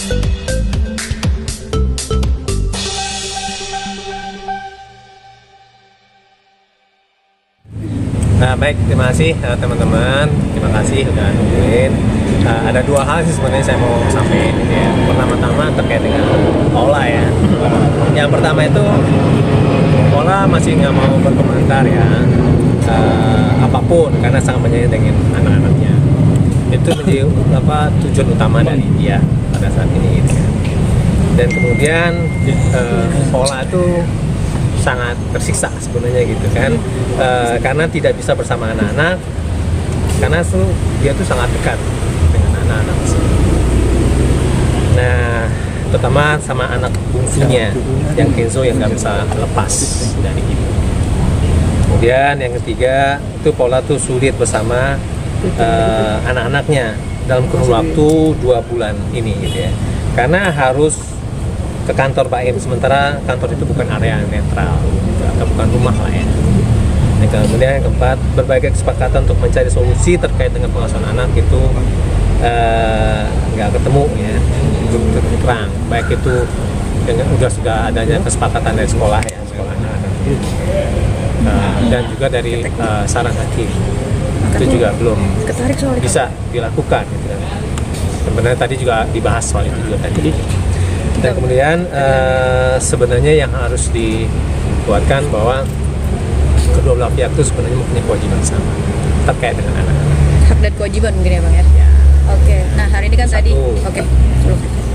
Nah, baik, terima kasih teman-teman, terima kasih udah nungguin. Ada dua hal sih sebenarnya saya mau sampaikan ya. Pertama-tama terkait dengan Paula ya. Yang pertama itu Paula masih nggak mau berkomentar ya apapun karena sangat menyayangi dengan anak-anaknya. Itu menjadi tujuan utama dari dia pada saat ini gitu ya. Dan kemudian Paula itu sangat tersiksa sebenarnya gitu kan, karena tidak bisa bersama anak-anak karena dia tuh sangat dekat dengan anak-anak. Nah, terutama sama anak bungsunya yang Kenzo yang nggak bisa lepas dari ibu. Kemudian yang ketiga itu Paula tuh sulit bersama anak-anaknya dalam kurun waktu 2 bulan ini gitu ya, karena harus ke kantor Pak Im, sementara kantor itu bukan area netral gitu, atau bukan rumah lah ya. Dan kemudian yang keempat, berbagai kesepakatan untuk mencari solusi terkait dengan pengasuhan anak itu nggak ketemu ya, untuk terang, baik itu dengan sudah adanya kesepakatan dari sekolah ya, sekolah anak-anak dan juga dari saran hakim itu juga belum bisa dilakukan gitu kan. Sebenarnya tadi juga dibahas soal itu juga tadi. Dan kemudian sebenarnya yang harus dibuatkan bahwa kedua belah pihak itu sebenarnya mempunyai kewajiban sama terkait dengan anak-anak. Hak dan kewajiban mungkin ya Bang ya? Ya. Oke, nah hari ini kan tadi,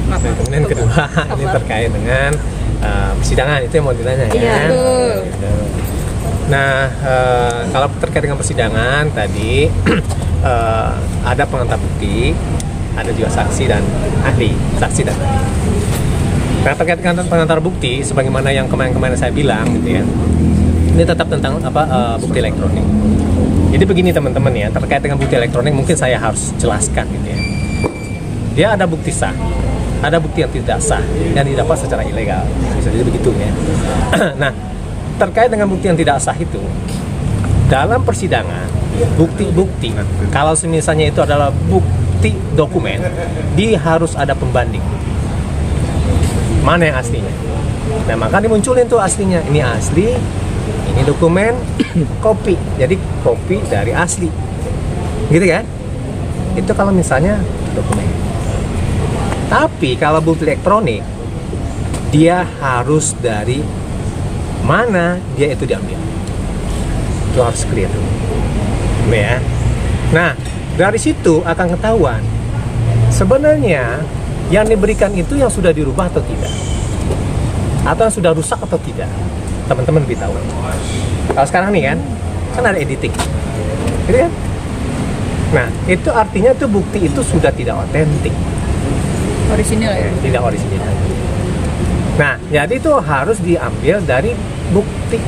maaf. Dan kemudian kedua ini terkait dengan persidangan, itu yang mau ditanya ya. Iya, betul. Gitu. Nah, kalau terkait dengan persidangan tadi ada pengantar bukti, ada juga saksi dan ahli, saksi dan ahli. Nah, terkait dengan pengantar bukti, sebagaimana yang kemarin-kemarin saya bilang, gitu ya, ini tetap tentang bukti elektronik. Jadi begini teman-teman ya, terkait dengan bukti elektronik mungkin saya harus jelaskan, gitu ya. Dia ada bukti sah, ada bukti yang tidak sah, yang didapat secara ilegal, bisa jadi begitu ya. Nah, terkait dengan bukti yang tidak sah itu, dalam persidangan, bukti-bukti, kalau misalnya itu adalah bukti dokumen, dia harus ada pembanding. Mana yang aslinya? Nah, maka dimunculin tuh aslinya. Ini asli, ini dokumen, kopi. Jadi kopi dari asli, gitu kan? Itu kalau misalnya dokumen. Tapi kalau bukti elektronik, dia harus dari mana dia itu diambil. Itu harus clear, ya. Nah, dari situ akan ketahuan sebenarnya yang diberikan itu yang sudah dirubah atau tidak, atau yang sudah rusak atau tidak. Teman-teman lebih tahu. Kalau sekarang nih kan ada editing, gitu kan? Nah, itu artinya tuh bukti itu sudah tidak otentik, Orisinil ya? tidak orisinil. Nah, jadi itu harus diambil dari bukti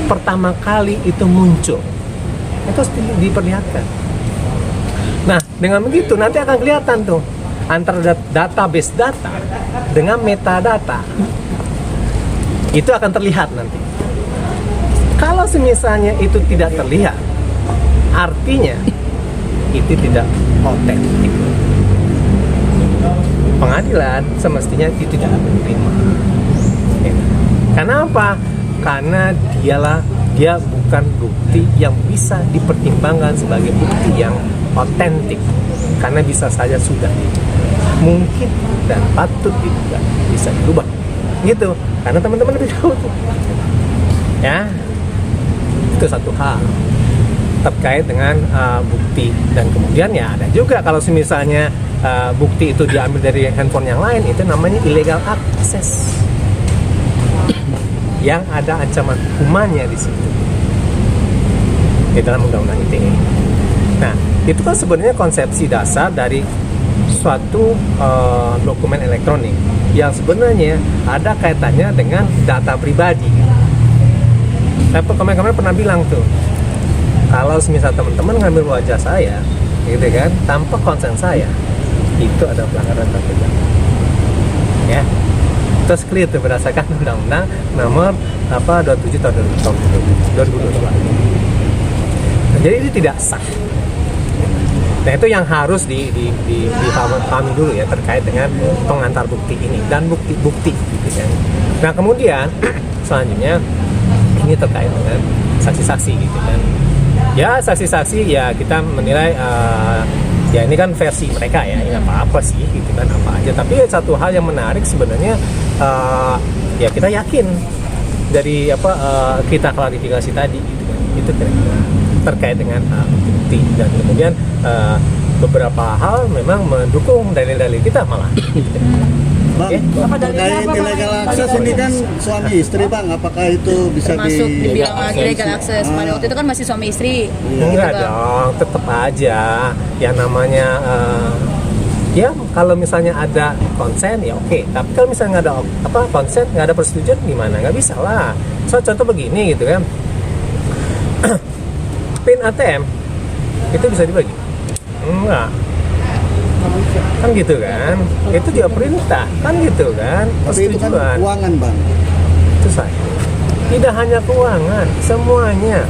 pertama kali itu muncul. Itu harus diperlihatkan. Nah, dengan begitu nanti akan kelihatan tuh antara database data dengan metadata. Itu akan terlihat nanti. Kalau semisalnya itu tidak terlihat, artinya itu tidak otentik. Pengadilan semestinya itu tidak menerima. Karena apa? Karena dia bukan bukti yang bisa dipertimbangkan sebagai bukti yang otentik, karena bisa saja sudah mungkin dan patut diduga bisa dirubah, gitu. Karena teman-teman lebih tahu tuh, ya. Itu satu hal terkait dengan bukti. Dan kemudian ya ada juga kalau misalnya bukti itu diambil dari handphone yang lain, itu namanya illegal access, yang ada ancaman hukumannya di situ di dalam undang-undang ITE. Nah, itu kan sebenarnya konsepsi dasar dari suatu dokumen elektronik yang sebenarnya ada kaitannya dengan data pribadi. Saya kemarin pernah bilang tuh, kalau misal teman-teman ngambil wajah saya, gitu kan, tanpa konsen saya, itu ada pelanggaran data pribadi. Ya, terus clear tuh berdasarkan Undang-Undang Nomor 27 tahun 2022. Jadi itu tidak sah. Nah itu yang harus dipahami dulu ya terkait dengan pengantar bukti ini dan bukti-bukti gitu kan. Nah kemudian selanjutnya ini terkait dengan saksi-saksi gitu kan. Ya saksi-saksi ya kita menilai ya ini kan versi mereka ya, ini apa sih gitu kan, apa aja. Tapi satu hal yang menarik sebenarnya ya kita yakin dari kita klarifikasi tadi gitu kan, itu kira-kira terkait dengan bukti dan kemudian beberapa hal memang mendukung dalil-dalil kita malah gitu kan. Bang, terkait illegal akses ini kan suami istri bang, apakah itu bisa Termasuk dibilang illegal akses? akses. Pada waktu itu kan masih suami istri. Enggak Gitu, Bang. dong, tetap aja yang namanya ya kalau misalnya ada konsen ya oke. Tapi kalau misalnya nggak ada konsen, nggak ada persetujuan gimana? Nggak bisa lah. So contoh begini gitu kan, PIN ATM itu bisa dibagi? Enggak. Kan gitu kan, itu juga perintah kan gitu kan, Tapi itu kan persetujuan. keuangan bang. Itu saya. Tidak hanya keuangan, semuanya.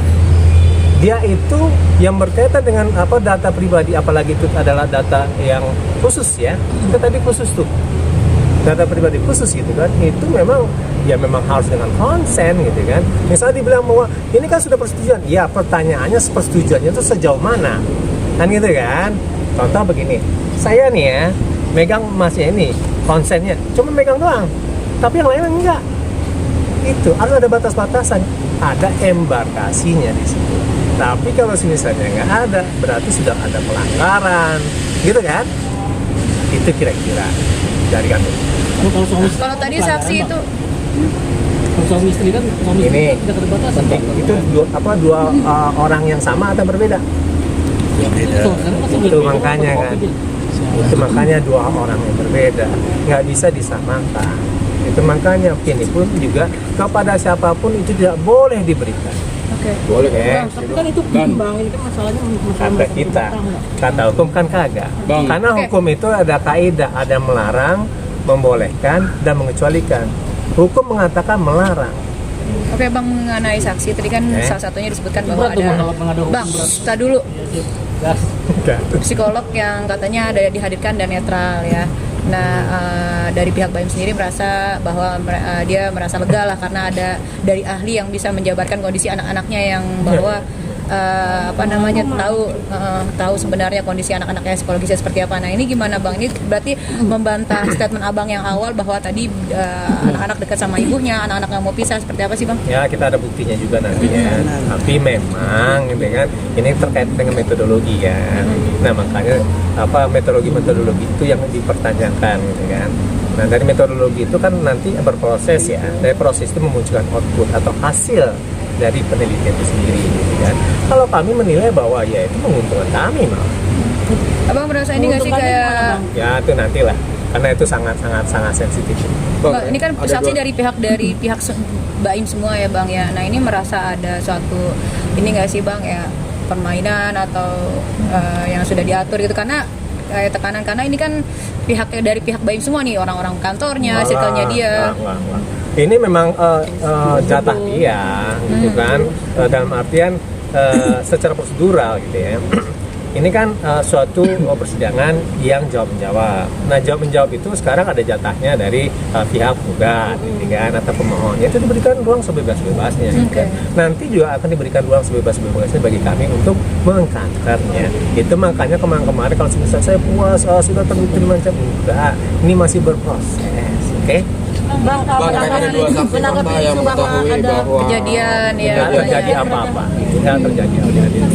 Dia itu yang berkaitan dengan data pribadi, apalagi itu adalah data yang khusus ya. Kita tadi khusus tuh. Data pribadi khusus gitu kan. Itu memang harus dengan konsen gitu kan. Misalnya dibilang bahwa ini kan sudah persetujuan. Ya, pertanyaannya persetujuannya itu sejauh mana? Kan gitu kan. Contoh begini. Saya nih ya megang emasnya ini, konsennya cuma megang doang. Tapi yang lainnya enggak. Itu harus ada batas-batasan, ada embarkasinya di situ. Tapi kalau misalnya nggak ada, berarti sudah ada pelanggaran, gitu kan? Itu kira-kira dari kami. Kalau tadi saksi itu Kalau suami istri kan Ini tidak ada batasan. penting. Itu dua orang yang sama atau berbeda? Itu makanya kan. Itu makanya dua orang yang berbeda, nggak bisa disamakan. Itu makanya ini pun juga kepada siapapun itu tidak boleh diberikan. oke. Boleh Tapi kan itu bang, ini kan masalahnya kata kita, kata hukum kan kagak. Bang. Karena Oke. hukum itu ada kaidah, ada melarang, membolehkan, dan mengecualikan. Hukum mengatakan melarang. Oke bang, mengenai saksi tadi kan salah satunya disebutkan bahwa Berat tuh, Bang, kalau mengada hukum bang, berat. tak dulu Gas. psikolog yang katanya ada dihadirkan dan netral ya. Nah dari pihak BAIM sendiri merasa bahwa dia merasa lega lah karena ada dari ahli yang bisa menjabarkan kondisi anak-anaknya yang bahwa tahu sebenarnya kondisi anak-anaknya psikologisnya seperti apa. Nah ini gimana bang? Ini berarti membantah statement abang yang awal bahwa tadi anak-anak dekat sama ibunya, anak-anak yang mau pisah seperti apa sih bang? Ya kita ada buktinya juga nantinya. Tapi memang gitu kan, ini terkait dengan metodologi kan. Nah makanya metodologi itu yang dipertanyakan gitu kan. Nah dari metodologi itu kan nanti berproses ya. Dari proses itu memunculkan output atau hasil dari penelitian itu sendiri gitu kan. Kalau kami menilai bahwa ya itu menguntungkan kami malah. Abang merasa ini nggak sih kayak Ya itu nantilah, karena itu sangat sensitif. Bang, ini kan saksi dari pihak BAIM semua ya bang ya. Nah ini merasa ada suatu ini nggak sih bang ya permainan atau yang sudah diatur gitu karena kayak tekanan karena ini kan dari pihak BAIM semua nih orang-orang kantornya, circle-nya dia. Wah. Ini memang jatah dia, gitu kan. Dalam artian secara prosedural gitu ya. Ini kan suatu persidangan yang jawab-menjawab. Nah jawab-menjawab itu sekarang ada jatahnya dari pihak gugat, gitu kan, atau pemohon. Itu diberikan ruang sebebas-bebasnya. Gitu kan. Nanti juga akan diberikan ruang sebebas-bebasnya bagi kami untuk mengkantornya. Itu makanya kemarin kalau misalnya saya puas, sudah terbukti macam enggak. Ini masih berproses, oke? Bang, ada dua saksi fakta yang mengetahui bahwa Kejadian ya. Nggak terjadi apa-apa, nggak terjadi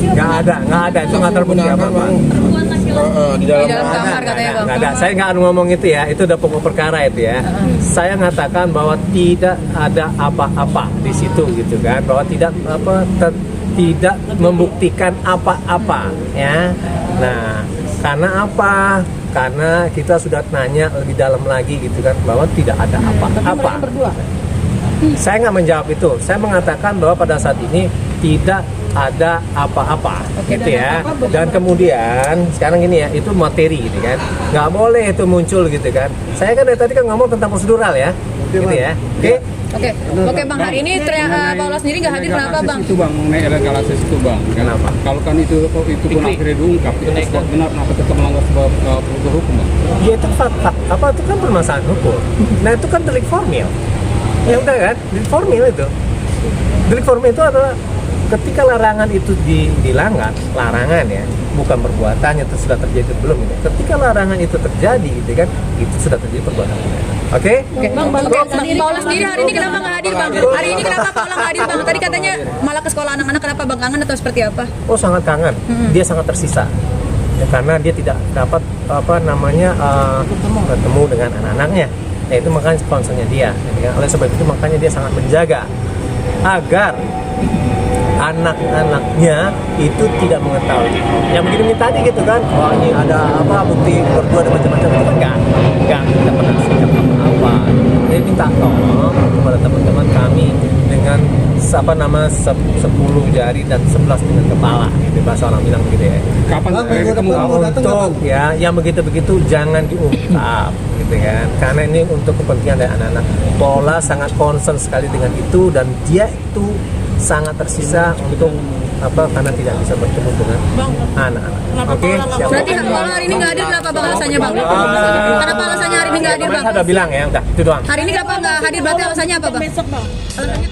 nggak ada itu nggak terbukti apa-apa. di Di dalam dalam kamar katanya bang. Nggak ada, saya nggak ngomong itu ya, itu udah pokok perkara itu ya. Saya mengatakan bahwa tidak ada apa-apa di situ gitu kan, bahwa tidak tidak membuktikan apa-apa ya. Nah, karena apa? Karena kita sudah nanya lebih dalam lagi gitu kan, bahwa tidak ada apa-apa. Saya nggak menjawab itu. Saya mengatakan bahwa pada saat ini tidak ada apa-apa Oke, gitu dan ya. Dan kemudian sekarang ini ya, itu materi gitu kan, nggak boleh itu muncul gitu kan. Saya kan dari tadi kan ngomong tentang prosedural ya, gitu ya. Oke bang, hari ini Paula sendiri nggak hadir, kenapa bang? Itu bang, mengenai illegal akses itu bang. Kenapa? Kalau kan itu pun akhirnya diungkap, itu benar kenapa tetap melanggar sebuah prosedur hukum bang? Ya itu fakta, apa itu kan permasalahan hukum. Nah itu kan delik formil. Ya udah kan, delik formil itu. Delik formil itu adalah ketika larangan itu dilanggar, larangan ya, bukan perbuatannya itu sudah terjadi belum gitu. Ketika larangan itu terjadi gitu kan, itu sudah terjadi perbuatan pidana. Oke? Bang, Paula sendiri hari ini kenapa nggak hadir bang? Hari ini kenapa Paula nggak hadir bang? Tadi katanya malah ke sekolah anak-anak, kenapa bang, kangen atau seperti apa? Oh sangat kangen, dia sangat tersisa. Ya, karena dia tidak dapat bertemu dengan anak-anaknya. Nah itu makanya sponsornya dia. Ya, oleh sebab itu makanya dia sangat menjaga agar anak-anaknya itu tidak mengetahui. Yang begini tadi gitu kan, wah ini ada apa bukti berdua ada macam-macam, itu kan enggak kita pernah sikap apa. Jadi minta tolong kepada teman-teman kami dengan 10 jari dan 11 dengan kepala, gitu bahasa orang bilang begitu ya. Kapan minggu depan mau datang Untuk ya yang begitu-begitu jangan diungkap gitu kan, karena ini untuk kepentingan dari anak-anak. Paula sangat concern sekali dengan itu dan dia itu sangat tersisa untuk karena tidak bisa bertemu dengan anak-anak. Oke, siap. Berarti Paula hari ini nggak hadir, kenapa bang alasannya bang? Kenapa alasannya hari ini nggak hadir bang? Saya udah bilang ya, udah itu doang. Hari ini kenapa nggak hadir, berarti alasannya apa bang? Alasannya